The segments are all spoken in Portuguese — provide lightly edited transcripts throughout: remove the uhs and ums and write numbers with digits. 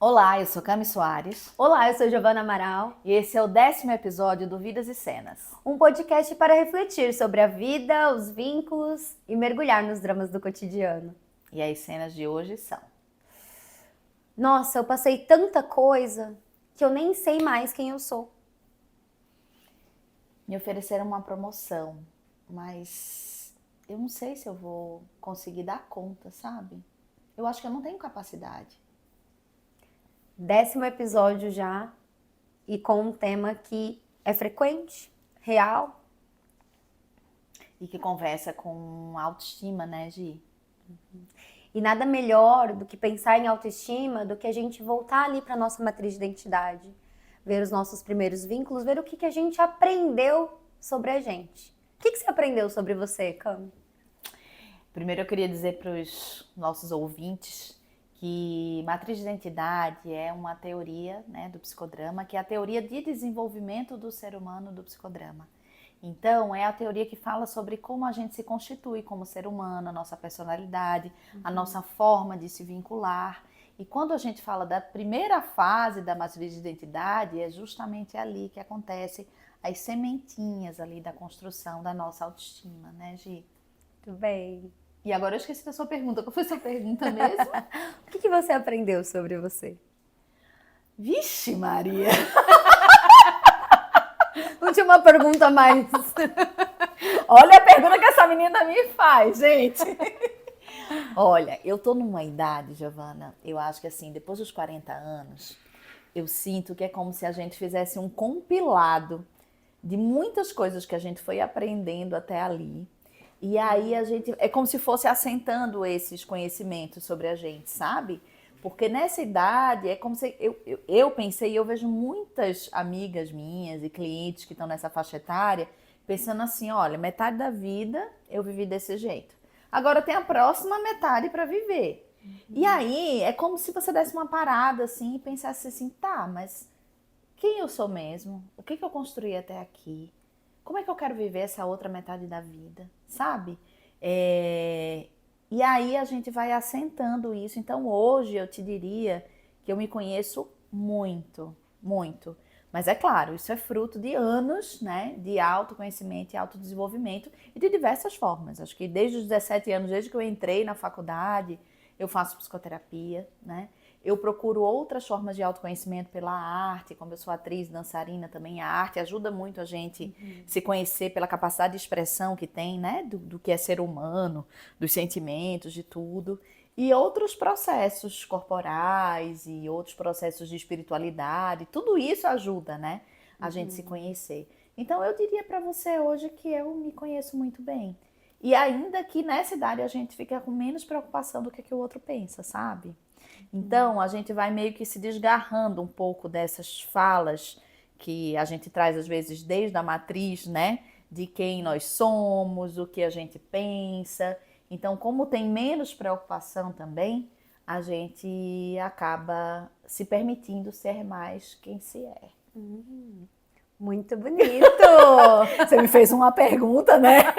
Olá, eu sou Cami Soares Olá, eu sou Giovana Amaral, e esse é o 10º episódio do Vidas e Cenas. um podcast para refletir sobre a vida, os vínculos e mergulhar nos dramas do cotidiano. E as cenas de hoje são: Nossa, eu passei tanta coisa que eu nem sei mais quem eu sou. me ofereceram uma promoção, mas eu não sei se eu vou conseguir dar conta, sabe? Eu acho que eu não tenho capacidade. 10º episódio já e com um tema que é frequente, real. E que conversa com autoestima, né, Gi? E nada melhor do que pensar em autoestima do que a gente voltar ali para nossa matriz de identidade, ver os nossos primeiros vínculos, ver o que a gente aprendeu sobre a gente. O que você aprendeu sobre você, Cami? Primeiro eu queria dizer para os nossos ouvintes que matriz de identidade é uma teoria, né, do psicodrama, que é a teoria de desenvolvimento do ser humano do psicodrama. Então, é a teoria que fala sobre como a gente se constitui como ser humano, a nossa personalidade, a nossa forma de se vincular. E quando a gente fala da primeira fase da matriz de identidade, é justamente ali que acontece as sementinhas ali da construção da nossa autoestima, né, Gi? Muito bem. E agora eu esqueci da sua pergunta. Qual foi a sua pergunta mesmo? O que você aprendeu sobre você? Vixe, Maria! Não tinha uma pergunta mais. Olha a pergunta que essa menina me faz, gente. Olha, eu tô numa idade, Giovana, eu acho que assim, depois dos 40 anos, eu sinto que é como se a gente fizesse um compilado de muitas coisas que a gente foi aprendendo até ali. E aí a gente, é como se fosse assentando esses conhecimentos sobre a gente, sabe? Porque nessa idade é como se eu pensei, eu vejo muitas amigas minhas e clientes que estão nessa faixa etária pensando assim, olha, metade da vida eu vivi desse jeito. Agora tem a próxima metade para viver. E aí é como se você desse uma parada assim e pensasse assim, tá, mas quem eu sou mesmo? O que eu construí até aqui? Como é que eu quero viver essa outra metade da vida, sabe? E aí a gente vai assentando isso. Então hoje eu te diria que eu me conheço muito, muito. Mas é claro, isso é fruto de anos, né, de autoconhecimento e autodesenvolvimento e de diversas formas. Acho que desde os 17 anos, desde que eu entrei na faculdade, eu faço psicoterapia, né? Eu procuro outras formas de autoconhecimento pela arte, como eu sou atriz, dançarina também, a arte ajuda muito a gente se conhecer pela capacidade de expressão que tem, né, do que é ser humano, dos sentimentos, de tudo. E outros processos corporais e outros processos de espiritualidade, tudo isso ajuda, né, a gente se conhecer. Então eu diria para você hoje que eu me conheço muito bem. E ainda que nessa idade a gente fica com menos preocupação do que o outro pensa, sabe? Então, a gente vai meio que se desgarrando um pouco dessas falas que a gente traz às vezes desde a matriz, né? De quem nós somos, o que a gente pensa. Então, como tem menos preocupação também, a gente acaba se permitindo ser mais quem se é. Muito bonito! Você me fez uma pergunta, né?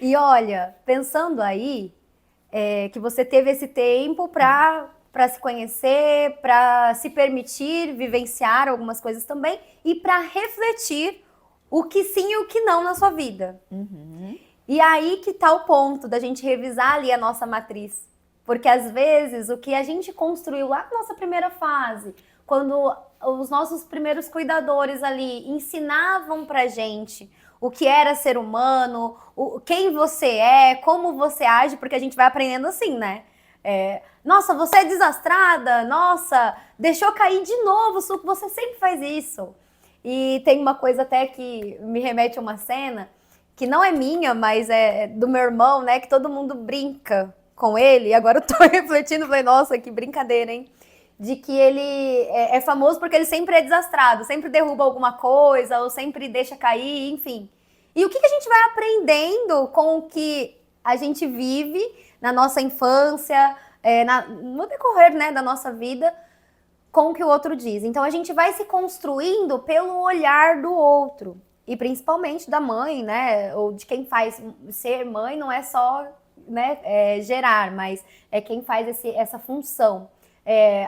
E olha, pensando aí, que você teve esse tempo para se conhecer, para se permitir vivenciar algumas coisas também e para refletir o que sim e o que não na sua vida. E aí que tá o ponto da gente revisar ali a nossa matriz. Porque às vezes o que a gente construiu lá na nossa primeira fase, quando os nossos primeiros cuidadores ali ensinavam pra gente o que era ser humano, quem você é, como você age, porque a gente vai aprendendo assim, né? Nossa, você é desastrada, nossa, deixou cair de novo, você sempre faz isso. E tem uma coisa até que me remete a uma cena, que não é minha, mas é do meu irmão, né? Que todo mundo brinca com ele. E agora eu tô refletindo, falei, nossa, que brincadeira, hein? De que ele é famoso porque ele sempre é desastrado, sempre derruba alguma coisa, ou sempre deixa cair, enfim. E o que a gente vai aprendendo com o que a gente vive na nossa infância, no decorrer, né, da nossa vida, com o que o outro diz. Então a gente vai se construindo pelo olhar do outro. E principalmente da mãe, né? Ou de quem faz. Ser mãe não é só, né, gerar, mas é quem faz essa função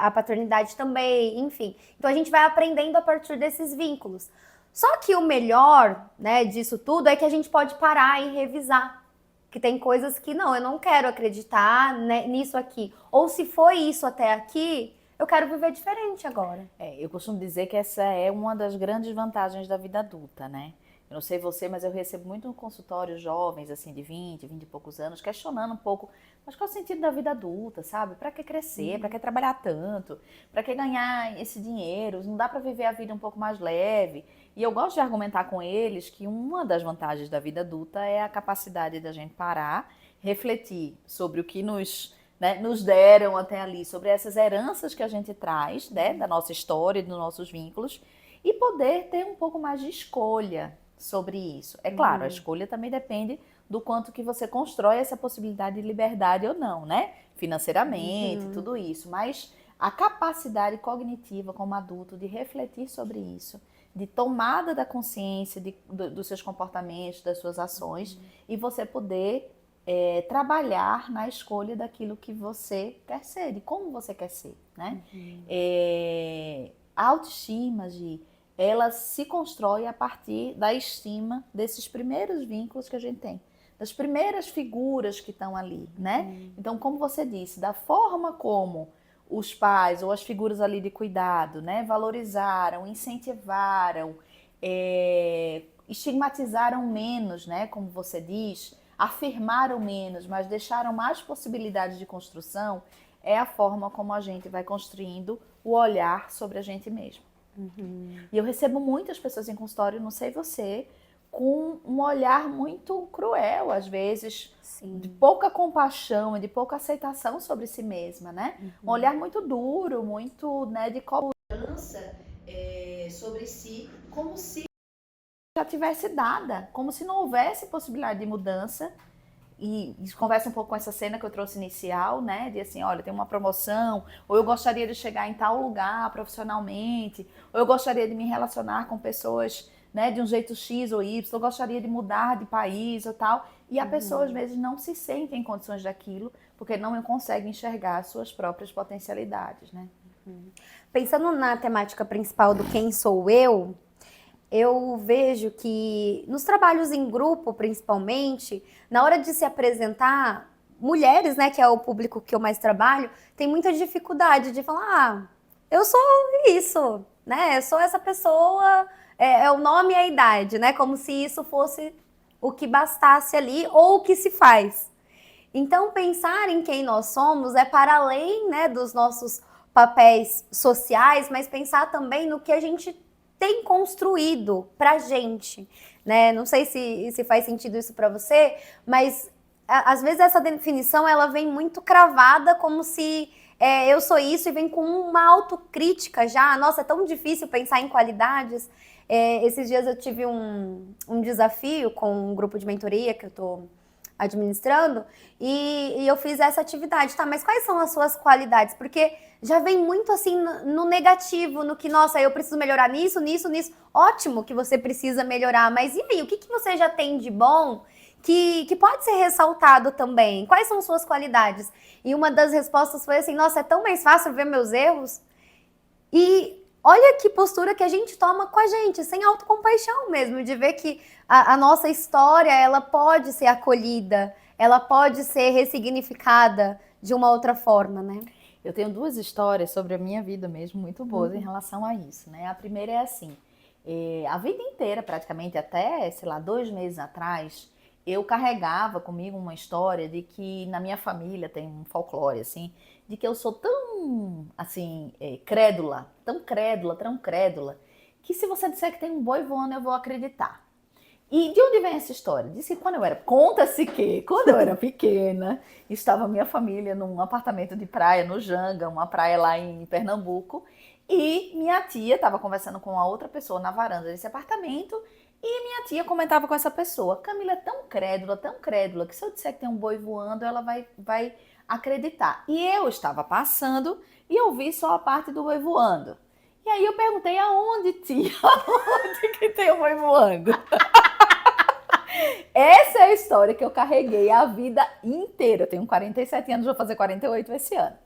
a paternidade também, enfim. Então a gente vai aprendendo a partir desses vínculos. Só que o melhor, né, disso tudo é que a gente pode parar e revisar. Que tem coisas que não, eu não quero acreditar, né, nisso aqui. Ou se foi isso até aqui, eu quero viver diferente agora. Eu costumo dizer que essa é uma das grandes vantagens da vida adulta, né? Eu não sei você, mas eu recebo muito no consultório jovens, assim, de 20 e poucos anos, questionando um pouco, mas qual é o sentido da vida adulta, sabe? Pra que crescer? Pra que trabalhar tanto? Pra que ganhar esse dinheiro? Não dá pra viver a vida um pouco mais leve? E eu gosto de argumentar com eles que uma das vantagens da vida adulta é a capacidade da gente parar, refletir sobre o que nos deram até ali, sobre essas heranças que a gente traz, né, da nossa história, dos nossos vínculos, e poder ter um pouco mais de escolha sobre isso. É claro, a escolha também depende do quanto que você constrói essa possibilidade de liberdade ou não, né? Financeiramente, tudo isso. Mas a capacidade cognitiva como adulto de refletir sobre isso, de tomada da consciência dos seus comportamentos, das suas ações, e você poder trabalhar na escolha daquilo que você quer ser, de como você quer ser, né? A autoestima, ela se constrói a partir da estima desses primeiros vínculos que a gente tem, das primeiras figuras que estão ali, né? Então, como você disse, da forma como os pais ou as figuras ali de cuidado, né, valorizaram, incentivaram, estigmatizaram menos, né, como você diz, afirmaram menos, mas deixaram mais possibilidades de construção, é a forma como a gente vai construindo o olhar sobre a gente mesmo. E eu recebo muitas pessoas em consultório, não sei você, com um olhar muito cruel, às vezes, de pouca compaixão e de pouca aceitação sobre si mesma, né? Um olhar muito duro, muito, né, de cobrança sobre si, como se já tivesse dada, como se não houvesse possibilidade de mudança. E isso conversa um pouco com essa cena que eu trouxe inicial, né? De assim, olha, tem uma promoção, ou eu gostaria de chegar em tal lugar profissionalmente, ou eu gostaria de me relacionar com pessoas, né, de um jeito X ou Y, eu gostaria de mudar de país ou tal. E a pessoa, às vezes, não se sente em condições daquilo, porque não consegue enxergar as suas próprias potencialidades, né? Pensando na temática principal do quem sou eu vejo que nos trabalhos em grupo, principalmente, na hora de se apresentar, mulheres, né, que é o público que eu mais trabalho, tem muita dificuldade de falar, eu sou isso, né, eu sou essa pessoa, é o nome e a idade, né, como se isso fosse o que bastasse ali ou o que se faz. Então, pensar em quem nós somos é para além, né, dos nossos papéis sociais, mas pensar também no que a gente tem construído pra gente, né? Não sei se faz sentido isso pra você, mas às vezes essa definição ela vem muito cravada como se eu sou isso e vem com uma autocrítica já. Nossa, é tão difícil pensar em qualidades. Esses dias eu tive um desafio com um grupo de mentoria que eu tô administrando e eu fiz essa atividade, tá? Mas quais são as suas qualidades? Porque já vem muito assim no negativo, no que, nossa, eu preciso melhorar nisso, nisso, nisso. Ótimo que você precisa melhorar, mas e aí, o que você já tem de bom que pode ser ressaltado também? Quais são suas qualidades? E uma das respostas foi assim, nossa, é tão mais fácil ver meus erros. E olha que postura que a gente toma com a gente, sem autocompaixão mesmo, de ver que a nossa história, ela pode ser acolhida, ela pode ser ressignificada de uma outra forma, né? Eu tenho duas histórias sobre a minha vida mesmo, muito boas em relação a isso, né? A primeira é assim, a vida inteira, praticamente, até, sei lá, 2 meses atrás, eu carregava comigo uma história de que na minha família tem um folclore, assim, de que eu sou tão, assim, crédula, tão crédula, que se você disser que tem um boi voando, eu vou acreditar. E de onde vem essa história? Disse que conta-se que quando eu era pequena, estava minha família num apartamento de praia no Janga, uma praia lá em Pernambuco, e minha tia estava conversando com uma outra pessoa na varanda desse apartamento, e minha tia comentava com essa pessoa, Camila é tão crédula, que se eu disser que tem um boi voando, ela vai acreditar. E eu estava passando e eu vi só a parte do boi voando. E aí eu perguntei, aonde, tia? Aonde que tem um boi voando? Essa é a história que eu carreguei a vida inteira. Eu tenho 47 anos, vou fazer 48 esse ano.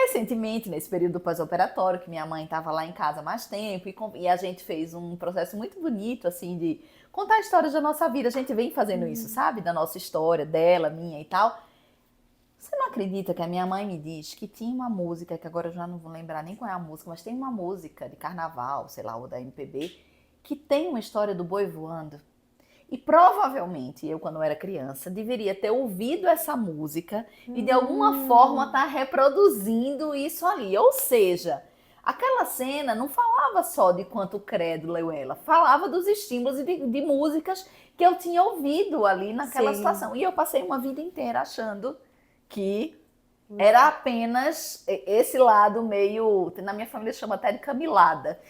Recentemente, nesse período pós-operatório, que minha mãe estava lá em casa há mais tempo, e a gente fez um processo muito bonito, assim, de contar a história da nossa vida. A gente vem fazendo isso, sabe? Da nossa história, dela, minha e tal. Você não acredita que a minha mãe me diz que tinha uma música, que agora eu já não vou lembrar nem qual é a música, mas tem uma música de carnaval, sei lá, ou da MPB, que tem uma história do boi voando. E provavelmente eu, quando era criança, deveria ter ouvido essa música e de alguma forma estar reproduzindo isso ali. Ou seja, aquela cena não falava só de quanto credo leu ela, falava dos estímulos e de músicas que eu tinha ouvido ali naquela situação. E eu passei uma vida inteira achando que era apenas esse lado meio, na minha família chama até de camilada.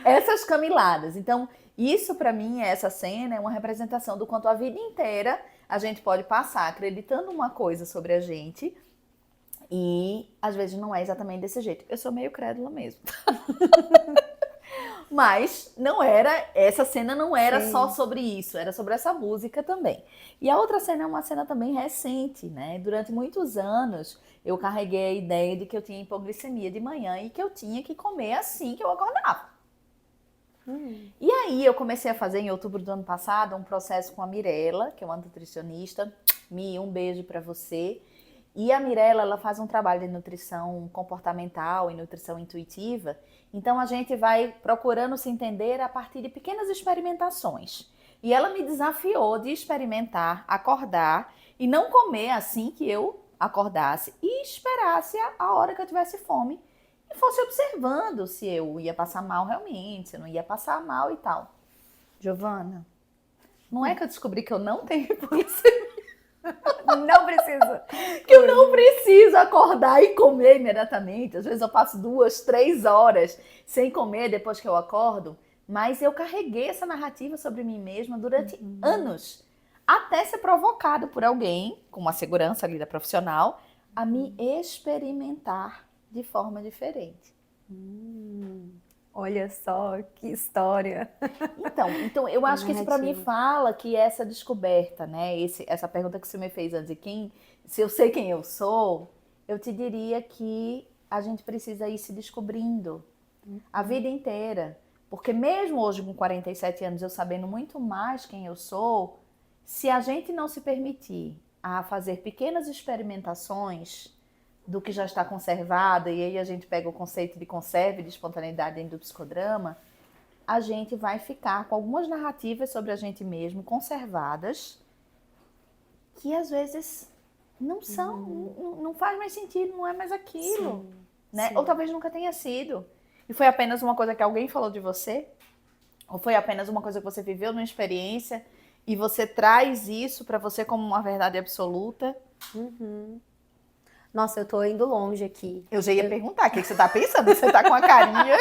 Essas camiladas. Então, isso para mim, essa cena é uma representação do quanto a vida inteira a gente pode passar acreditando uma coisa sobre a gente e às vezes não é exatamente desse jeito. Eu sou meio crédula mesmo. Mas não era, essa cena não era só sobre isso, era sobre essa música também. E a outra cena é uma cena também recente, né? Durante muitos anos eu carreguei a ideia de que eu tinha hipoglicemia de manhã e que eu tinha que comer assim que eu acordava. E aí eu comecei a fazer em outubro do ano passado um processo com a Mirella, que é uma nutricionista. Mi, um beijo para você. E a Mirella, ela faz um trabalho de nutrição comportamental e nutrição intuitiva. Então a gente vai procurando se entender a partir de pequenas experimentações. E ela me desafiou de experimentar, acordar e não comer assim que eu acordasse e esperasse a hora que eu tivesse fome. E fosse observando se eu ia passar mal realmente, se eu não ia passar mal e tal. Giovana, não é que eu descobri que eu não tenho hipoglicemia. Não precisa. Que eu não preciso acordar e comer imediatamente. Às vezes eu passo 2, 3 horas sem comer depois que eu acordo. Mas eu carreguei essa narrativa sobre mim mesma durante anos. Até ser provocado por alguém, com uma segurança ali da profissional, a me experimentar de forma diferente. Olha só que história. Então eu acho que isso para mim fala que essa descoberta, né? Essa pergunta que você me fez antes de se eu sei quem eu sou, eu te diria que a gente precisa ir se descobrindo a vida inteira. Porque mesmo hoje com 47 anos, eu sabendo muito mais quem eu sou, se a gente não se permitir a fazer pequenas experimentações do que já está conservado, e aí a gente pega o conceito de conserva e de espontaneidade dentro do psicodrama, a gente vai ficar com algumas narrativas sobre a gente mesmo conservadas que às vezes não são, não faz mais sentido, não é mais aquilo, né? Ou talvez nunca tenha sido. E foi apenas uma coisa que alguém falou de você, ou foi apenas uma coisa que você viveu numa experiência e você traz isso para você como uma verdade absoluta. Nossa, eu tô indo longe aqui. Eu já ia perguntar, o que você tá pensando? Você tá com a carinha...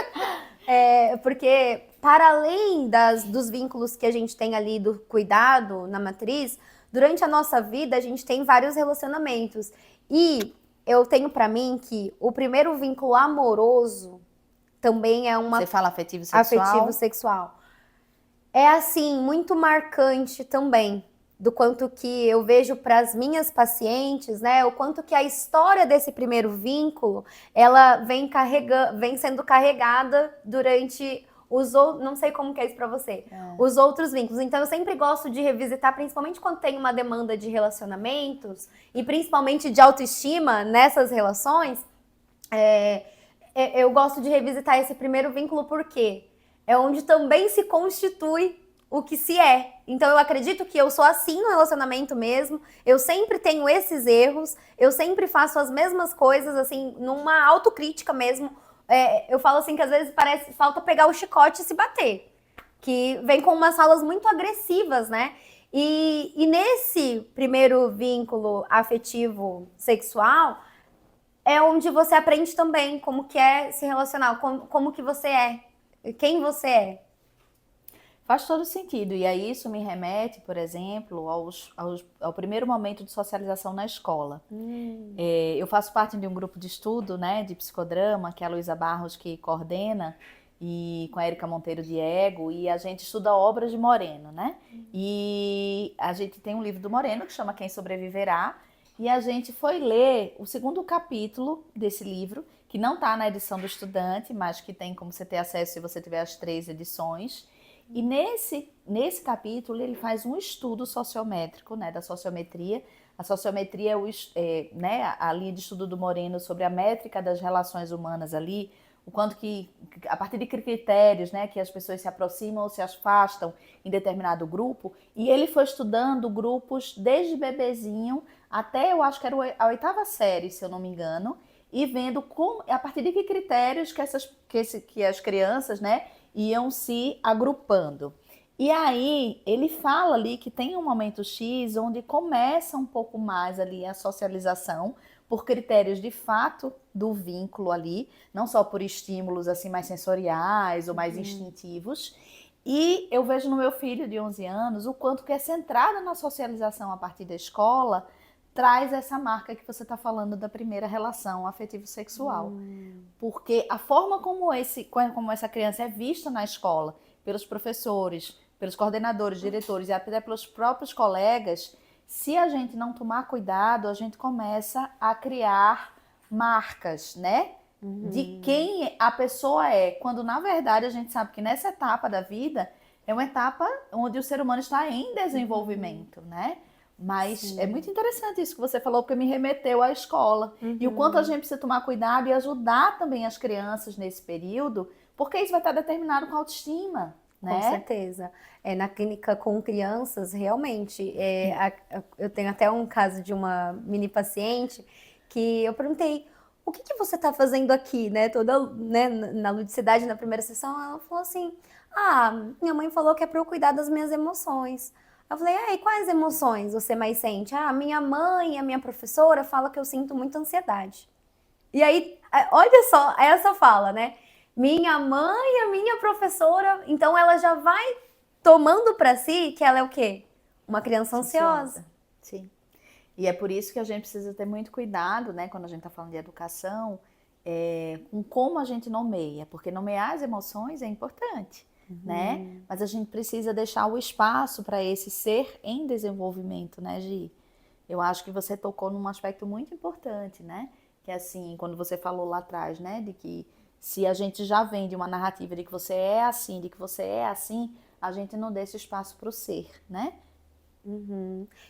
Porque para além dos vínculos que a gente tem ali do cuidado na matriz, durante a nossa vida a gente tem vários relacionamentos. E eu tenho para mim que o primeiro vínculo amoroso também é uma... Você fala afetivo sexual? Afetivo sexual. É assim, muito marcante também. Do quanto que eu vejo para as minhas pacientes, né? O quanto que a história desse primeiro vínculo, ela vem sendo carregada durante os outros, não sei como que é isso para você, os outros vínculos. Então eu sempre gosto de revisitar, principalmente quando tem uma demanda de relacionamentos e principalmente de autoestima nessas relações, eu gosto de revisitar esse primeiro vínculo porque é onde também se constitui o que se é. Então eu acredito que eu sou assim no relacionamento mesmo, eu sempre tenho esses erros, eu sempre faço as mesmas coisas, assim, numa autocrítica mesmo. Eu falo assim que às vezes parece falta pegar o chicote e se bater, que vem com umas falas muito agressivas, né? E nesse primeiro vínculo afetivo sexual, é onde você aprende também como que é se relacionar, como que você é, quem você é. Faz todo sentido. E aí isso me remete, por exemplo, ao primeiro momento de socialização na escola. Eu faço parte de um grupo de estudo, né, de psicodrama, que é a Luísa Barros que coordena, e com a Érica Monteiro de Ego, e a gente estuda obras de Moreno, né? E a gente tem um livro do Moreno que chama Quem Sobreviverá, E a gente foi ler o segundo capítulo desse livro, que não está na edição do estudante, mas que tem como você ter acesso se você tiver as 3 edições. E nesse capítulo ele faz um estudo sociométrico, né, da sociometria. A sociometria né, a linha de estudo do Moreno sobre a métrica das relações humanas ali, o quanto que, a partir de critérios, né, que as pessoas se aproximam ou se afastam em determinado grupo, e ele foi estudando grupos desde bebezinho até, eu acho que era a 8ª série, se eu não me engano, e vendo a partir de que critérios que as crianças, né, iam se agrupando. E aí ele fala ali que tem um momento X onde começa um pouco mais ali a socialização por critérios de fato do vínculo ali, não só por estímulos assim mais sensoriais ou mais instintivos. E eu vejo no meu filho de 11 anos o quanto que essa entrada na socialização a partir da escola traz essa marca que você está falando da primeira relação afetivo-sexual. Porque a forma como essa criança é vista na escola, pelos professores, pelos coordenadores, diretores e até pelos próprios colegas, se a gente não tomar cuidado, a gente começa a criar marcas, né? De quem a pessoa é, quando na verdade a gente sabe que nessa etapa da vida é uma etapa onde o ser humano está em desenvolvimento, né? Mas é muito interessante isso que você falou, porque me remeteu à escola. E o quanto a gente precisa tomar cuidado e ajudar também as crianças nesse período, porque isso vai estar determinado com a autoestima, né? Com certeza. Na clínica com crianças, realmente, eu tenho até um caso de uma mini paciente que eu perguntei, o que você está fazendo aqui, né? Toda, né, na ludicidade, na primeira sessão, ela falou assim, minha mãe falou que é para eu cuidar das minhas emoções. Eu falei, e quais emoções você mais sente? Minha mãe, a minha professora fala que eu sinto muita ansiedade. E aí, olha só essa fala, né? Minha mãe, a minha professora, então ela já vai tomando para si que ela é o quê? Uma criança ansiosa. Sim. E é por isso que a gente precisa ter muito cuidado, né, quando a gente está falando de educação, com como a gente nomeia, porque nomear as emoções é importante, né? Mas a gente precisa deixar o espaço para esse ser em desenvolvimento, né, Gi? Eu acho que você tocou num aspecto muito importante, né? Que é assim, quando você falou lá atrás, né, de que se a gente já vem de uma narrativa de que você é assim, de que você é assim, a gente não dá esse espaço para o ser, né?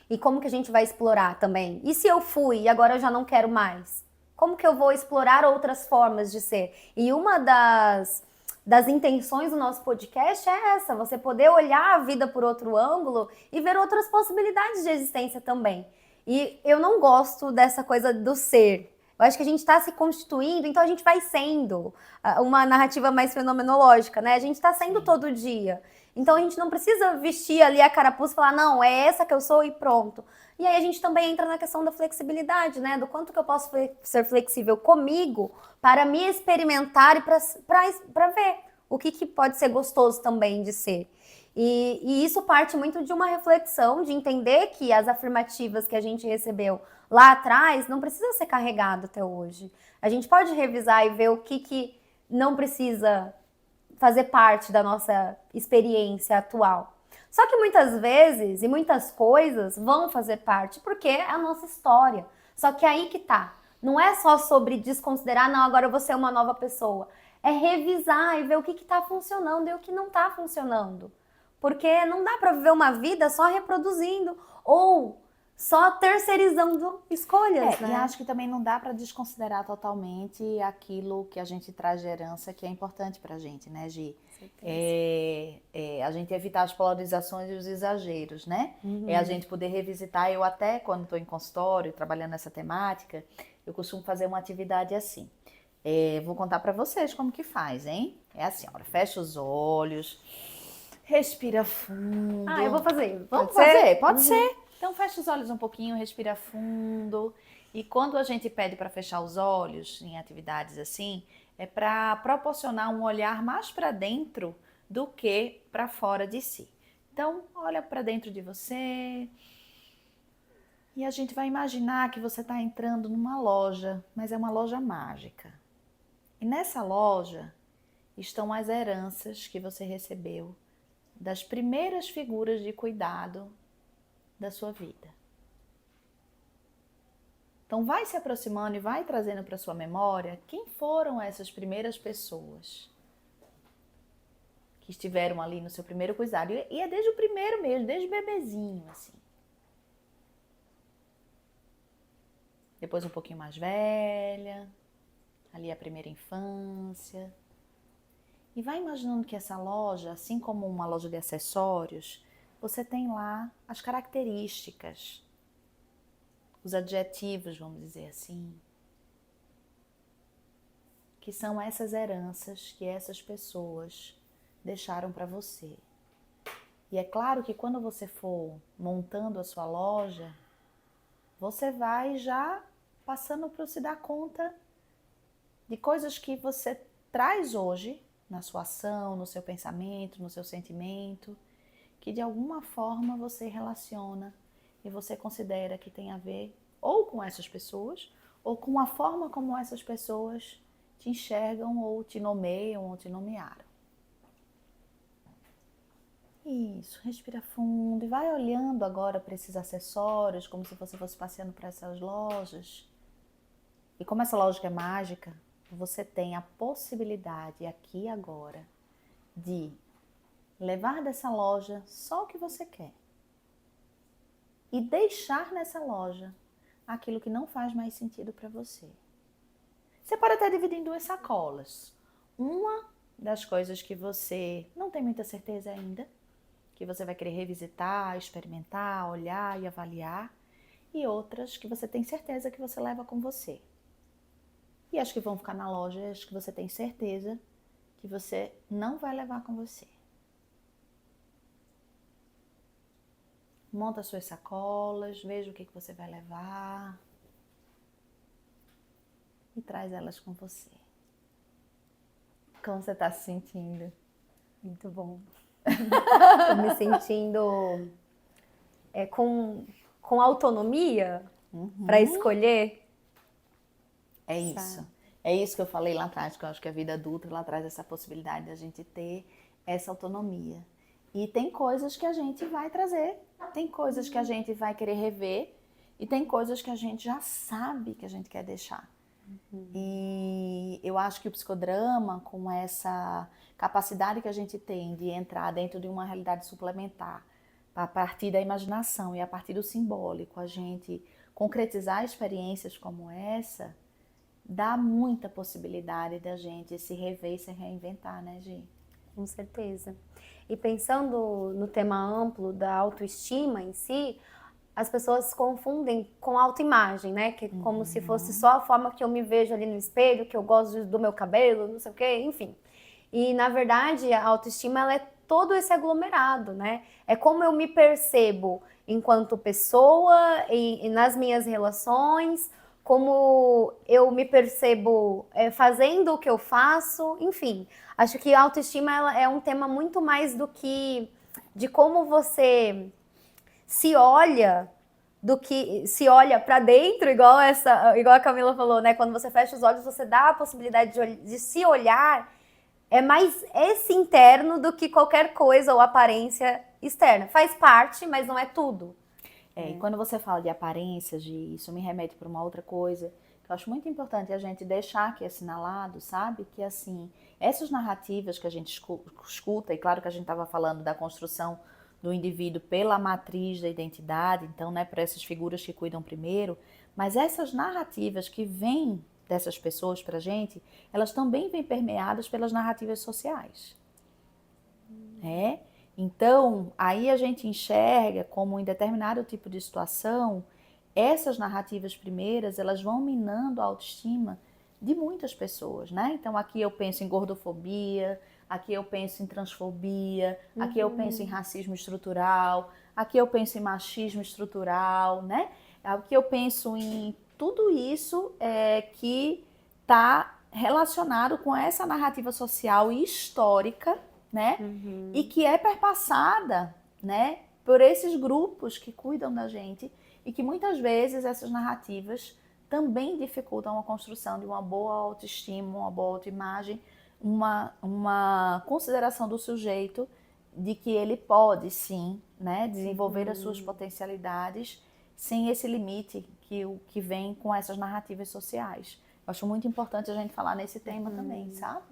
E como que a gente vai explorar também? E se eu fui e agora eu já não quero mais? Como que eu vou explorar outras formas de ser? E uma das intenções do nosso podcast é essa, você poder olhar a vida por outro ângulo e ver outras possibilidades de existência também. E eu não gosto dessa coisa do ser. Eu acho que a gente está se constituindo, então a gente vai sendo uma narrativa mais fenomenológica, né? A gente está sendo todo dia. Então a gente não precisa vestir ali a carapuça e falar, não, é essa que eu sou e pronto. E aí a gente também entra na questão da flexibilidade, né? Do quanto que eu posso ser flexível comigo para me experimentar e para ver o que pode ser gostoso também de ser. E isso parte muito de uma reflexão, de entender que as afirmativas que a gente recebeu lá atrás não precisa ser carregado até hoje. A gente pode revisar e ver o que não precisa fazer parte da nossa experiência atual. Só que muitas vezes e muitas coisas vão fazer parte porque é a nossa história. Só que aí que tá. Não é só sobre desconsiderar, não, agora eu vou ser uma nova pessoa. É revisar e ver o que está funcionando e o que não está funcionando. Porque não dá para viver uma vida só reproduzindo ou só terceirizando escolhas, né? E acho que também não dá para desconsiderar totalmente aquilo que a gente traz de herança que é importante pra gente, né, Gi? A gente evitar as polarizações e os exageros, né? É a gente poder revisitar. Eu até, quando estou em consultório, trabalhando nessa temática, eu costumo fazer uma atividade assim. Vou contar para vocês como que faz, hein? É assim, olha, fecha os olhos, respira fundo. Eu vou fazer. Vamos fazer? Pode ser. Então fecha os olhos um pouquinho, respira fundo. E quando a gente pede para fechar os olhos em atividades assim, é para proporcionar um olhar mais para dentro do que para fora de si. Então, olha para dentro de você. E a gente vai imaginar que você está entrando numa loja, mas é uma loja mágica. E nessa loja estão as heranças que você recebeu das primeiras figuras de cuidado da sua vida. Então vai se aproximando e vai trazendo para sua memória quem foram essas primeiras pessoas que estiveram ali no seu primeiro cuidado. E é desde o primeiro mesmo, desde o bebezinho, assim. Depois um pouquinho mais velha, ali a primeira infância. E vai imaginando que essa loja, assim como uma loja de acessórios, você tem lá as características, os adjetivos, vamos dizer assim, que são essas heranças que essas pessoas deixaram para você. E é claro que quando você for montando a sua loja, você vai já passando para se dar conta de coisas que você traz hoje na sua ação, no seu pensamento, no seu sentimento, que de alguma forma você relaciona e você considera que tem a ver ou com essas pessoas, ou com a forma como essas pessoas te enxergam, ou te nomeiam, ou te nomearam. Isso, respira fundo e vai olhando agora para esses acessórios, como se você fosse passeando por essas lojas. E como essa lógica é mágica, você tem a possibilidade aqui e agora de levar dessa loja só o que você quer. E deixar nessa loja aquilo que não faz mais sentido para você. Você pode até dividir em 2 sacolas. Uma das coisas que você não tem muita certeza ainda, que você vai querer revisitar, experimentar, olhar e avaliar. E outras que você tem certeza que você leva com você. E as que vão ficar na loja, as que você tem certeza que você não vai levar com você. Monta suas sacolas, veja o que você vai levar e traz elas com você. Como você está se sentindo? Muito bom. Tô me sentindo com autonomia para escolher. É isso. É isso que eu falei lá atrás, que eu acho que a vida adulta ela traz essa possibilidade de a gente ter essa autonomia. E tem coisas que a gente vai trazer, tem coisas que a gente vai querer rever e tem coisas que a gente já sabe que a gente quer deixar. E eu acho que o psicodrama, com essa capacidade que a gente tem de entrar dentro de uma realidade suplementar, a partir da imaginação e a partir do simbólico, a gente concretizar experiências como essa, dá muita possibilidade da gente se rever e se reinventar, né, Gi? Com certeza. E pensando no tema amplo da autoestima em si, as pessoas confundem com autoimagem, né? Que é como se fosse só a forma que eu me vejo ali no espelho, que eu gosto do meu cabelo, não sei o quê, enfim. E, na verdade, a autoestima, ela é todo esse aglomerado, né? É como eu me percebo enquanto pessoa e nas minhas relações, como eu me percebo fazendo o que eu faço, enfim. Acho que a autoestima ela é um tema muito mais do que de como você se olha, do que se olha para dentro, igual a Camila falou, né? Quando você fecha os olhos, você dá a possibilidade de se olhar. É mais esse interno do que qualquer coisa ou aparência externa. Faz parte, mas não é tudo. E quando você fala de aparências, isso me remete para uma outra coisa que eu acho muito importante a gente deixar aqui assinalado, sabe? Que assim, essas narrativas que a gente escuta, e claro que a gente estava falando da construção do indivíduo pela matriz da identidade, então, né, para essas figuras que cuidam primeiro, mas essas narrativas que vêm dessas pessoas pra gente, elas também vêm permeadas pelas narrativas sociais. Então, aí a gente enxerga como em determinado tipo de situação, essas narrativas primeiras, elas vão minando a autoestima de muitas pessoas, né? Então, aqui eu penso em gordofobia, aqui eu penso em transfobia, aqui eu penso em racismo estrutural, aqui eu penso em machismo estrutural, né? Aqui eu penso em tudo isso que está relacionado com essa narrativa social e histórica, né? E que é perpassada, né, por esses grupos que cuidam da gente e que muitas vezes essas narrativas também dificultam a construção de uma boa autoestima, uma boa autoimagem, uma consideração do sujeito de que ele pode sim, né, desenvolver as suas potencialidades sem esse limite que o que vem com essas narrativas sociais. Eu acho muito importante a gente falar nesse tema também, sabe?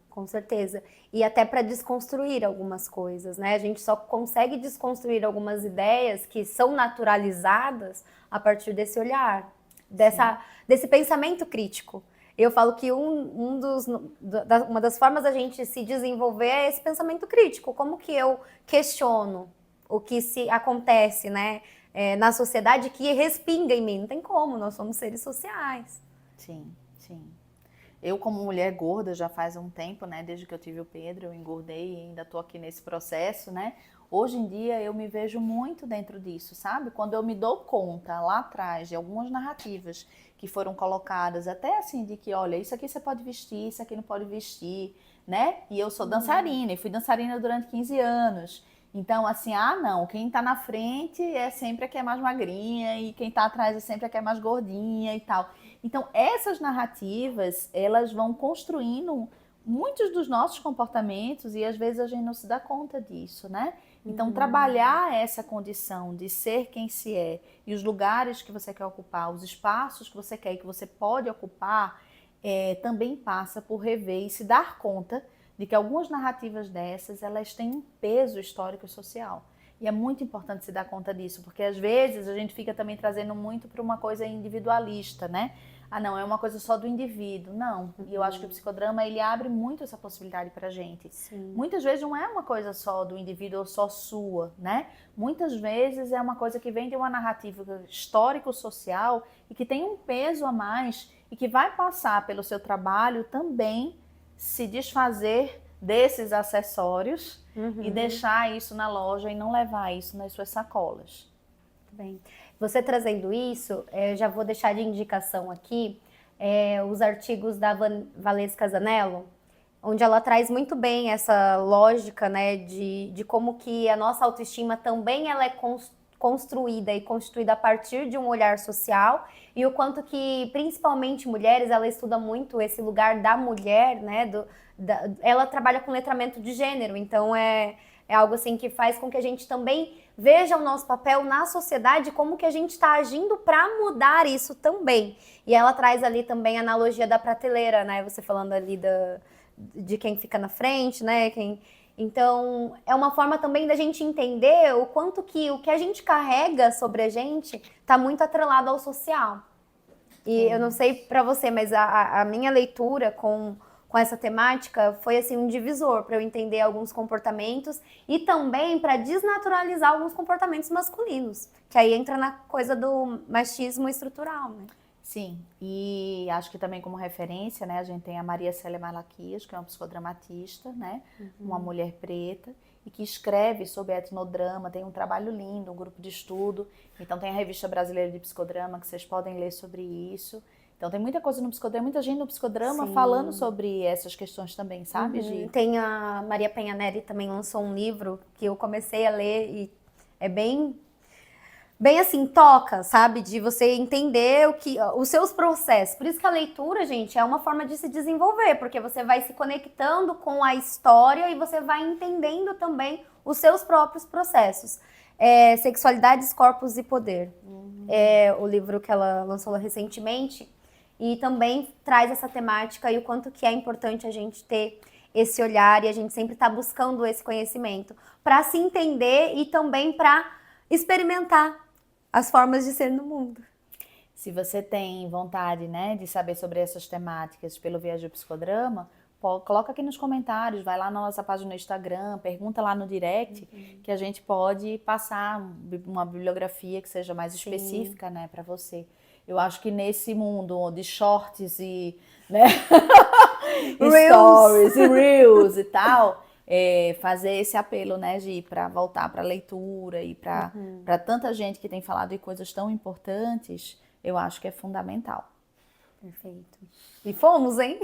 Com certeza. E até para desconstruir algumas coisas, né? A gente só consegue desconstruir algumas ideias que são naturalizadas a partir desse olhar, desse pensamento crítico. Eu falo que uma das formas da gente se desenvolver é esse pensamento crítico. Como que eu questiono o que se acontece, né, na sociedade que respinga em mim? Não tem como, nós somos seres sociais. Sim, sim. Eu, como mulher gorda, já faz um tempo, né? Desde que eu tive o Pedro, eu engordei e ainda tô aqui nesse processo, né? Hoje em dia eu me vejo muito dentro disso, sabe? Quando eu me dou conta lá atrás de algumas narrativas que foram colocadas, até assim, de que, olha, isso aqui você pode vestir, isso aqui não pode vestir, né? E eu sou dançarina, e fui dançarina durante 15 anos. Então, assim, não, quem tá na frente é sempre a que é mais magrinha, e quem tá atrás é sempre a que é mais gordinha e tal. Então, essas narrativas, elas vão construindo muitos dos nossos comportamentos e às vezes a gente não se dá conta disso, né? Então, trabalhar essa condição de ser quem se é e os lugares que você quer ocupar, os espaços que você quer e que você pode ocupar, também passa por rever e se dar conta de que algumas narrativas dessas, elas têm um peso histórico e social. E é muito importante se dar conta disso, porque às vezes a gente fica também trazendo muito para uma coisa individualista, né? Não, é uma coisa só do indivíduo. Não. E eu acho que o psicodrama, ele abre muito essa possibilidade pra gente. Sim. Muitas vezes não é uma coisa só do indivíduo ou só sua, né? Muitas vezes é uma coisa que vem de uma narrativa histórico-social e que tem um peso a mais e que vai passar pelo seu trabalho também se desfazer desses acessórios e deixar isso na loja e não levar isso nas suas sacolas. Muito bem. Você trazendo isso, eu já vou deixar de indicação aqui os artigos da Valesca Zanello, onde ela traz muito bem essa lógica, né, de como que a nossa autoestima também ela é construída e constituída a partir de um olhar social, e o quanto que, principalmente mulheres, ela estuda muito esse lugar da mulher, né, ela trabalha com letramento de gênero, então é algo assim que faz com que a gente também veja o nosso papel na sociedade, como que a gente está agindo para mudar isso também. E ela traz ali também a analogia da prateleira, né? Você falando ali de quem fica na frente, né? Então, é uma forma também da gente entender o quanto que o que a gente carrega sobre a gente está muito atrelado ao social. E eu não sei para você, mas a minha leitura com essa temática foi assim um divisor para eu entender alguns comportamentos e também para desnaturalizar alguns comportamentos masculinos, que aí entra na coisa do machismo estrutural, né? Sim, e acho que também como referência, né, a gente tem a Maria Célia Malaquias, que é uma psicodramatista, né, uma mulher preta, e que escreve sobre etnodrama, tem um trabalho lindo, um grupo de estudo, então tem a Revista Brasileira de Psicodrama, que vocês podem ler sobre isso. Então tem muita coisa no psicodrama, muita gente no psicodrama falando sobre essas questões também, sabe, Gi? Tem a Maria Penha Neri também lançou um livro que eu comecei a ler e é bem assim, toca, sabe? De você entender os seus processos. Por isso que a leitura, gente, é uma forma de se desenvolver, porque você vai se conectando com a história e você vai entendendo também os seus próprios processos. Sexualidades, Corpos e Poder. É o livro que ela lançou recentemente. E também traz essa temática e o quanto que é importante a gente ter esse olhar e a gente sempre tá buscando esse conhecimento para se entender e também para experimentar as formas de ser no mundo. Se você tem vontade, né, de saber sobre essas temáticas pelo Viés do Psicodrama, coloca aqui nos comentários, vai lá na nossa página no Instagram, pergunta lá no direct, que a gente pode passar uma bibliografia que seja mais específica, né, para você. Eu acho que nesse mundo de shorts e, né, stories e reels e tal, fazer esse apelo, né, Gi, para voltar para a leitura e para tanta gente que tem falado de coisas tão importantes, eu acho que é fundamental. Perfeito. E fomos, hein?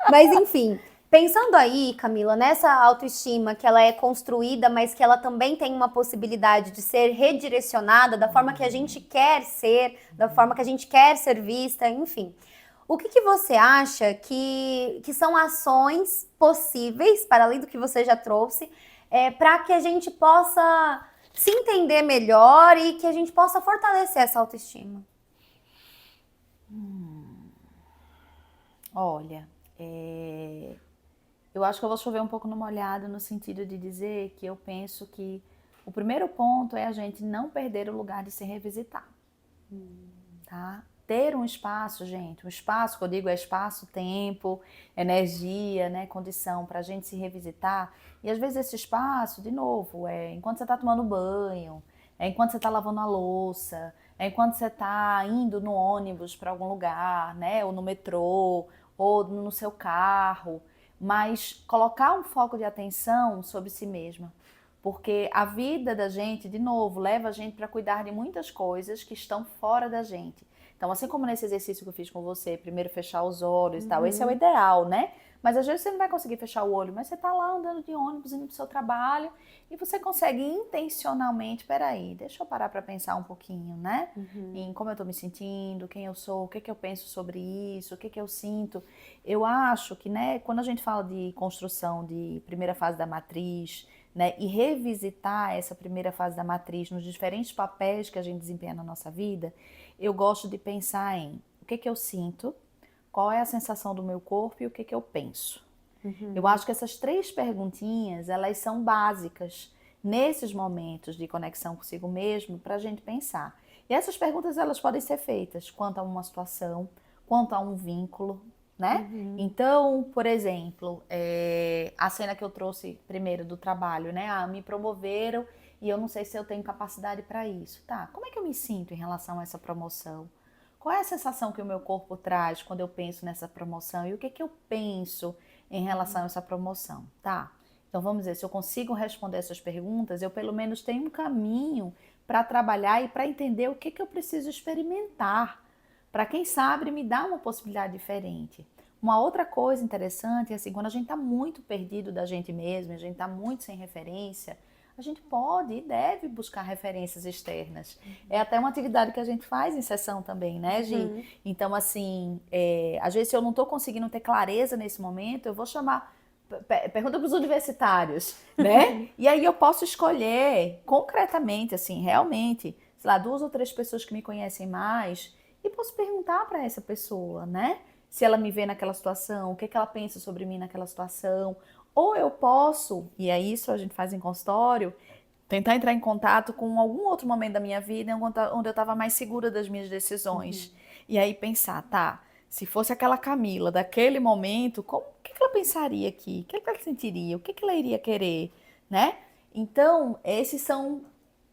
Mas enfim, pensando aí, Camila, nessa autoestima que ela é construída, mas que ela também tem uma possibilidade de ser redirecionada da forma que a gente quer ser, da forma que a gente quer ser vista, enfim. O que você acha que são ações possíveis, para além do que você já trouxe, para que a gente possa se entender melhor e que a gente possa fortalecer essa autoestima? Olha, eu acho que eu vou chover um pouco no molhado no sentido de dizer que eu penso que o primeiro ponto é a gente não perder o lugar de se revisitar, tá? Ter um espaço, gente, um espaço, que eu digo é espaço, tempo, energia, né, condição para a gente se revisitar. E às vezes esse espaço, de novo, é enquanto você está tomando banho, é enquanto você está lavando a louça, é enquanto você está indo no ônibus para algum lugar, né, ou no metrô, ou no seu carro, mas colocar um foco de atenção sobre si mesma. Porque a vida da gente, de novo, leva a gente para cuidar de muitas coisas que estão fora da gente. Então, assim como nesse exercício que eu fiz com você, primeiro fechar os olhos e tal, esse é o ideal, né? Mas às vezes você não vai conseguir fechar o olho, mas você tá lá andando de ônibus, indo pro seu trabalho, e você consegue intencionalmente, peraí, deixa eu parar para pensar um pouquinho, né? Em como eu tô me sentindo, quem eu sou, o que que eu penso sobre isso, o que que eu sinto. Eu acho que, né, quando a gente fala de construção de primeira fase da matriz, né, e revisitar essa primeira fase da matriz nos diferentes papéis que a gente desempenha na nossa vida, eu gosto de pensar em o que que eu sinto, qual é a sensação do meu corpo e o que que eu penso. Eu acho que essas 3 perguntinhas, elas são básicas nesses momentos de conexão consigo mesmo para a gente pensar. E essas perguntas, elas podem ser feitas quanto a uma situação, quanto a um vínculo, né? Então, por exemplo, a cena que eu trouxe primeiro do trabalho, né? Ah, me promoveram e eu não sei se eu tenho capacidade para isso. Tá, como é que eu me sinto em relação a essa promoção? Qual é a sensação que o meu corpo traz quando eu penso nessa promoção? E o que que eu penso em relação a essa promoção? Tá, então vamos dizer, se eu consigo responder essas perguntas, eu pelo menos tenho um caminho para trabalhar e para entender o que que eu preciso experimentar, para quem sabe me dar uma possibilidade diferente. Uma outra coisa interessante é assim, quando a gente está muito perdido da gente mesmo, a gente está muito sem referência, a gente pode e deve buscar referências externas. É até uma atividade que a gente faz em sessão também, né, Gi? Então, assim, às vezes se eu não estou conseguindo ter clareza nesse momento, eu vou chamar, pergunta para os universitários, né? E aí eu posso escolher concretamente, assim, realmente, sei lá, 2 ou 3 pessoas que me conhecem mais e posso perguntar para essa pessoa, né? Se ela me vê naquela situação, o que que ela pensa sobre mim naquela situação. Ou eu posso, e é isso a gente faz em consultório, tentar entrar em contato com algum outro momento da minha vida onde eu estava mais segura das minhas decisões. E aí pensar, tá, se fosse aquela Camila daquele momento, o que que ela pensaria aqui? O que que ela sentiria? O que que ela iria querer, né? Então, esses são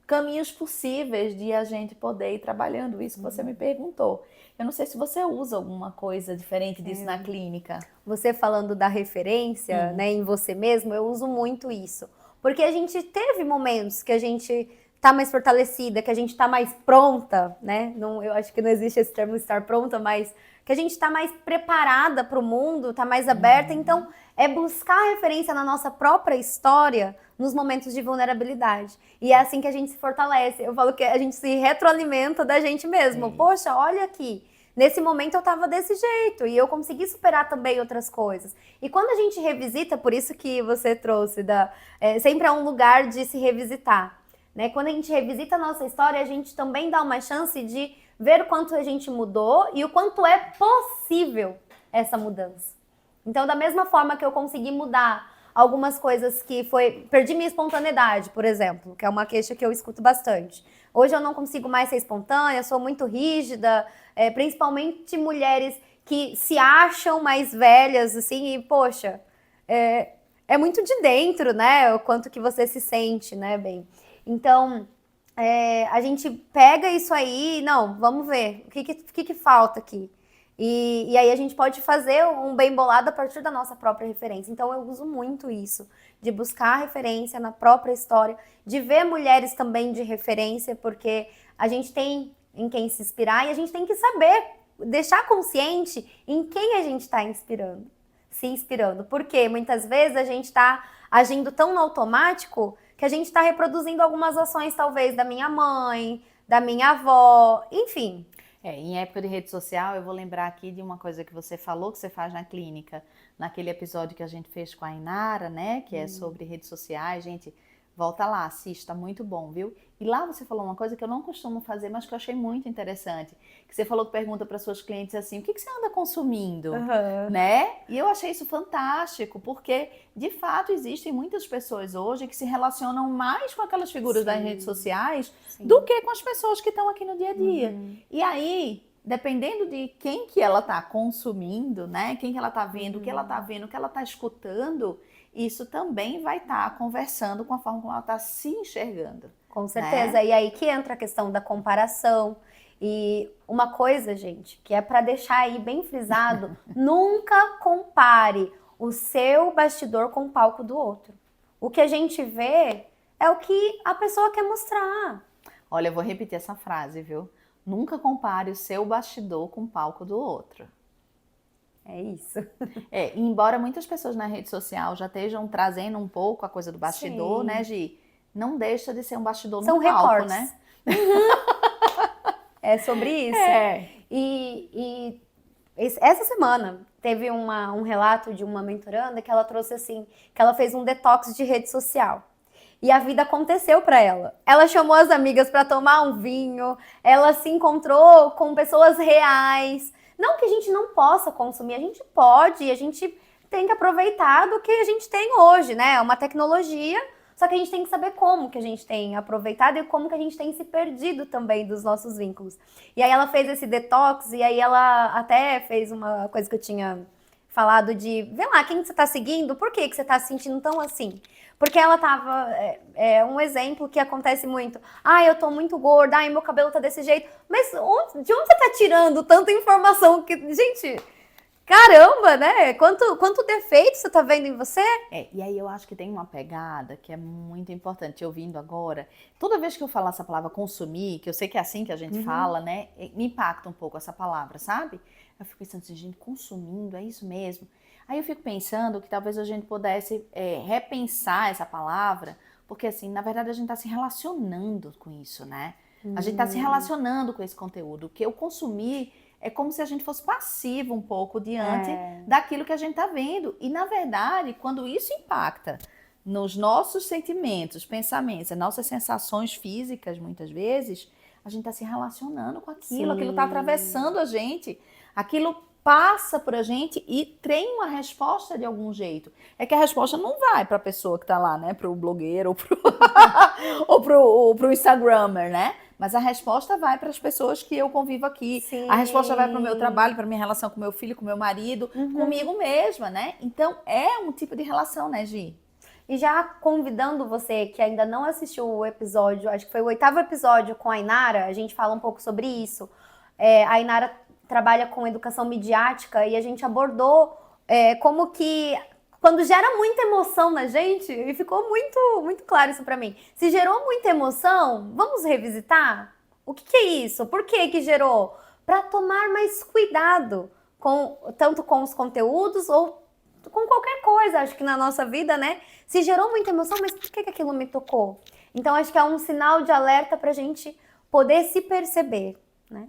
caminhos possíveis de a gente poder ir trabalhando isso que você me perguntou. Eu não sei se você usa alguma coisa diferente disso na clínica. Você falando da referência, né, em você mesmo, eu uso muito isso. Porque a gente teve momentos que a gente tá mais fortalecida, que a gente tá mais pronta, né? Não, eu acho que não existe esse termo estar pronta, mas que a gente tá mais preparada para o mundo, tá mais aberta. Então, é buscar referência na nossa própria história nos momentos de vulnerabilidade. E é assim que a gente se fortalece. Eu falo que a gente se retroalimenta da gente mesmo. Poxa, olha aqui. Nesse momento eu tava desse jeito e eu consegui superar também outras coisas. E quando a gente revisita, por isso que você trouxe, sempre é um lugar de se revisitar. Né? Quando a gente revisita a nossa história, a gente também dá uma chance de ver o quanto a gente mudou e o quanto é possível essa mudança. Então, da mesma forma que eu consegui mudar algumas coisas que perdi minha espontaneidade, por exemplo, que é uma queixa que eu escuto bastante. Hoje eu não consigo mais ser espontânea, sou muito rígida, principalmente mulheres que se acham mais velhas, assim, e, poxa, é muito de dentro, né, o quanto que você se sente, né, bem. Então, a gente pega isso aí, não, vamos ver, o que falta aqui? E aí a gente pode fazer um bem bolado a partir da nossa própria referência. Então eu uso muito isso, de buscar referência na própria história, de ver mulheres também de referência, porque a gente tem em quem se inspirar e a gente tem que saber, deixar consciente em quem a gente está se inspirando. Porque muitas vezes a gente está agindo tão no automático que a gente está reproduzindo algumas ações, talvez, da minha mãe, da minha avó, enfim. Em época de rede social, eu vou lembrar aqui de uma coisa que você falou, que você faz na clínica, naquele episódio que a gente fez com a Inara, né, que é sobre redes sociais. Gente, Volta lá, assista, muito bom, viu? E lá você falou uma coisa que eu não costumo fazer, mas que eu achei muito interessante. Que você falou que pergunta para suas clientes assim, o que você anda consumindo? Aham. Né? E eu achei isso fantástico, porque de fato existem muitas pessoas hoje que se relacionam mais com aquelas figuras das redes sociais do que com as pessoas que estão aqui no dia a dia. E aí, dependendo de quem que ela está consumindo, né? Quem que ela está vendo, o que ela está vendo, o que ela está escutando, isso também vai estar conversando com a forma como ela está se enxergando. Com certeza. E aí que entra a questão da comparação. E uma coisa, gente, que é para deixar aí bem frisado, nunca compare o seu bastidor com o palco do outro. O que a gente vê é o que a pessoa quer mostrar. Olha, eu vou repetir essa frase, viu? Nunca compare o seu bastidor com o palco do outro. É isso. Embora muitas pessoas na rede social já estejam trazendo um pouco a coisa do bastidor, né, Gi? Não deixa de ser um bastidor no palco, recortes, né? É sobre isso. E essa semana teve um relato de uma mentoranda que ela trouxe assim, que ela fez um detox de rede social. E a vida aconteceu para ela. Ela chamou as amigas para tomar um vinho, ela se encontrou com pessoas reais. Não que a gente não possa consumir, a gente pode, a gente tem que aproveitar do que a gente tem hoje, né? É uma tecnologia, só que a gente tem que saber como que a gente tem aproveitado e como que a gente tem se perdido também dos nossos vínculos. E aí ela fez esse detox e aí ela até fez uma coisa que eu tinha falado de, vê lá, quem você tá seguindo, por que você tá se sentindo tão assim? Porque ela tava, um exemplo que acontece muito, eu tô muito gorda, meu cabelo tá desse jeito, mas de onde você tá tirando tanta informação que, gente, caramba, né? Quanto defeito você tá vendo em você? E aí eu acho que tem uma pegada que é muito importante, ouvindo agora, toda vez que eu falar essa palavra consumir, que eu sei que é assim que a gente fala, né, me impacta um pouco essa palavra, sabe? Eu fico pensando assim, gente, consumindo, é isso mesmo? Aí eu fico pensando que talvez a gente pudesse repensar essa palavra, porque assim, na verdade a gente está se relacionando com isso, né? A gente está se relacionando com esse conteúdo. Que eu consumir é como se a gente fosse passivo um pouco diante daquilo que a gente está vendo. E na verdade, quando isso impacta nos nossos sentimentos, pensamentos, as nossas sensações físicas, muitas vezes, a gente está se relacionando com aquilo, aquilo está atravessando a gente, aquilo passa por a gente e tem uma resposta de algum jeito. É que a resposta não vai para a pessoa que está lá, né? Para o blogueiro ou pro Instagrammer, né? Mas a resposta vai para as pessoas que eu convivo aqui. Sim. A resposta vai para o meu trabalho, para minha relação com meu filho, com meu marido, comigo mesma, né? Então é um tipo de relação, né, Gi? E já convidando você que ainda não assistiu o episódio, acho que foi o 8º episódio com a Inara, a gente fala um pouco sobre isso. A Inara trabalha com educação midiática e a gente abordou como que quando gera muita emoção na gente, e ficou muito, muito claro isso pra mim. Se gerou muita emoção, vamos revisitar? O que é isso? Por que gerou? Para tomar mais cuidado, tanto com os conteúdos ou com qualquer coisa, acho que na nossa vida, né? Se gerou muita emoção, mas por que aquilo me tocou? Então, acho que é um sinal de alerta pra gente poder se perceber, né?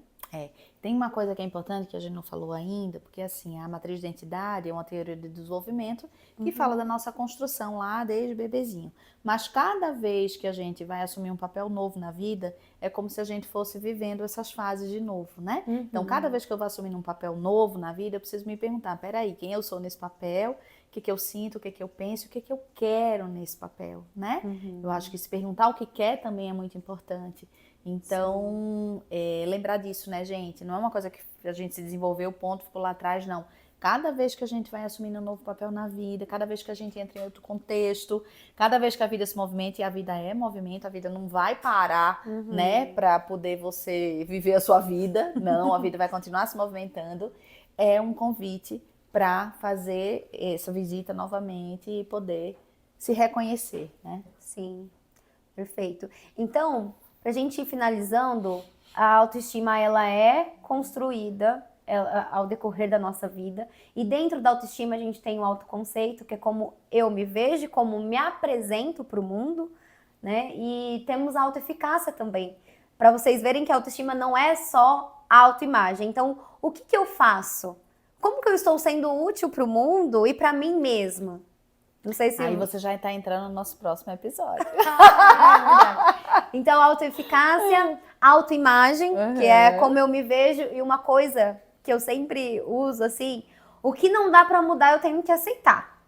Tem uma coisa que é importante que a gente não falou ainda, porque assim, a matriz de identidade é uma teoria de desenvolvimento que fala da nossa construção lá desde bebezinho. Mas cada vez que a gente vai assumir um papel novo na vida, é como se a gente fosse vivendo essas fases de novo, né? Então, cada vez que eu vou assumir um papel novo na vida, eu preciso me perguntar, peraí, quem eu sou nesse papel? O que eu sinto, o que eu penso, o que eu quero nesse papel, né? Eu acho que se perguntar o que quer também é muito importante. Então, lembrar disso, né, gente? Não é uma coisa que a gente se desenvolveu, ponto, ficou lá atrás, não. Cada vez que a gente vai assumindo um novo papel na vida, cada vez que a gente entra em outro contexto, cada vez que a vida se movimenta, e a vida é movimento, a vida não vai parar, né, para poder você viver a sua vida. Não, a vida vai continuar se movimentando. É um convite para fazer essa visita novamente e poder se reconhecer, né? Sim, perfeito. Então, pra gente ir finalizando, a autoestima ela é construída ao decorrer da nossa vida, e dentro da autoestima a gente tem o autoconceito, que é como eu me vejo, como me apresento para o mundo, né? E temos a autoeficácia também, para vocês verem que a autoestima não é só a autoimagem. Então, o que eu faço? Como que eu estou sendo útil para o mundo e para mim mesma? Não sei se... Aí você já está entrando no nosso próximo episódio. Então, autoeficácia, autoimagem, que é como eu me vejo, e uma coisa que eu sempre uso, assim, o que não dá pra mudar, eu tenho que aceitar.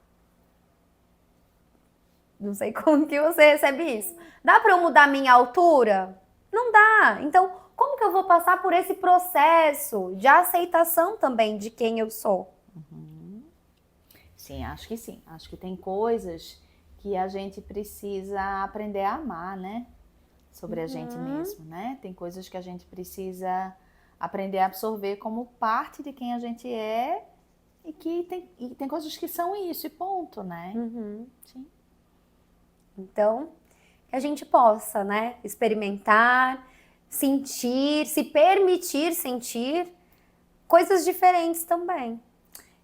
Não sei como que você recebe isso. Dá pra eu mudar minha altura? Não dá. Então, como que eu vou passar por esse processo de aceitação também de quem eu sou? Sim, acho que sim. Acho que tem coisas que a gente precisa aprender a amar, né? Sobre a gente mesmo, né? Tem coisas que a gente precisa aprender a absorver como parte de quem a gente é e tem coisas que são isso e ponto, né? Sim. Então, que a gente possa, né, experimentar, sentir, se permitir sentir coisas diferentes também.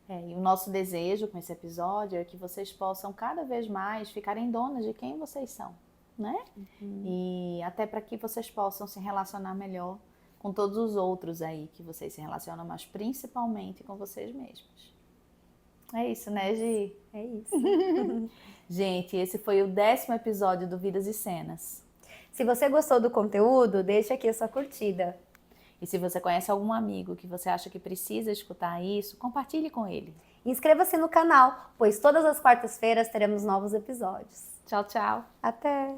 E o nosso desejo com esse episódio é que vocês possam cada vez mais ficarem donas de quem vocês são, né? E até para que vocês possam se relacionar melhor com todos os outros aí que vocês se relacionam, mas principalmente com vocês mesmos. É isso, né, Gi? É isso. Gente, esse foi o 10º episódio do Vidas e Cenas. Se você gostou do conteúdo, deixa aqui a sua curtida. E se você conhece algum amigo que você acha que precisa escutar isso, compartilhe com ele. Inscreva-se no canal, pois todas as quartas-feiras teremos novos episódios. Tchau, tchau. Até!